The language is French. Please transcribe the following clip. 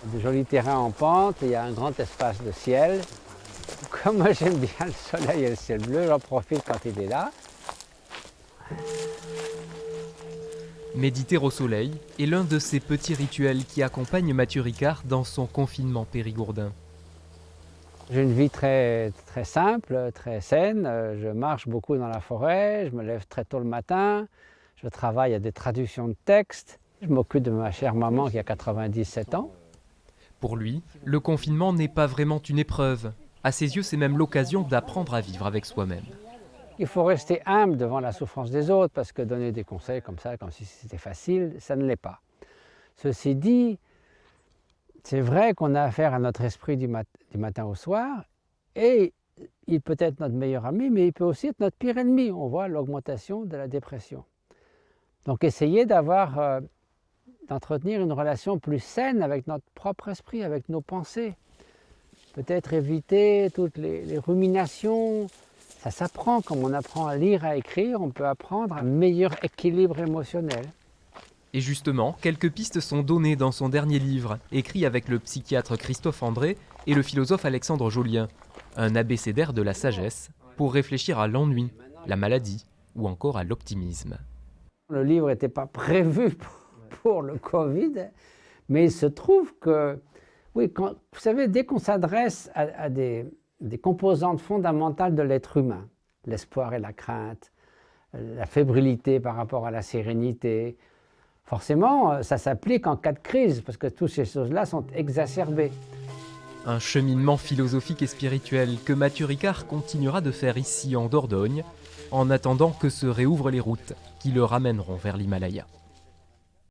De jolis terrains en pente, et il y a un grand espace de ciel. Comme moi j'aime bien le soleil et le ciel bleu, j'en profite quand il est là. Méditer au soleil est l'un de ces petits rituels qui accompagnent Mathieu Ricard dans son confinement périgourdin. J'ai une vie très simple, très saine. Je marche beaucoup dans la forêt, je me lève très tôt le matin, je travaille à des traductions de textes. Je m'occupe de ma chère maman qui a 97 ans. Pour lui, le confinement n'est pas vraiment une épreuve. À ses yeux, c'est même l'occasion d'apprendre à vivre avec soi-même. Il faut rester humble devant la souffrance des autres, parce que donner des conseils comme ça, comme si c'était facile, ça ne l'est pas. Ceci dit, c'est vrai qu'on a affaire à notre esprit du matin au soir, et il peut être notre meilleur ami, mais il peut aussi être notre pire ennemi. On voit l'augmentation de la dépression. Donc essayez d'entretenir une relation plus saine avec notre propre esprit, avec nos pensées. Peut-être éviter toutes les ruminations. Ça s'apprend, comme on apprend à lire, à écrire, on peut apprendre un meilleur équilibre émotionnel. Et justement, quelques pistes sont données dans son dernier livre, écrit avec le psychiatre Christophe André et le philosophe Alexandre Jolien, un abécédaire de la sagesse pour réfléchir à l'ennui, la maladie ou encore à l'optimisme. Le livre n'était pas prévu pour le Covid, mais il se trouve que, oui, vous savez, dès qu'on s'adresse à des composantes fondamentales de l'être humain, l'espoir et la crainte, la fébrilité par rapport à la sérénité, forcément, ça s'applique en cas de crise, parce que toutes ces choses-là sont exacerbées. Un cheminement philosophique et spirituel que Mathieu Ricard continuera de faire ici en Dordogne, en attendant que se réouvrent les routes qui le ramèneront vers l'Himalaya.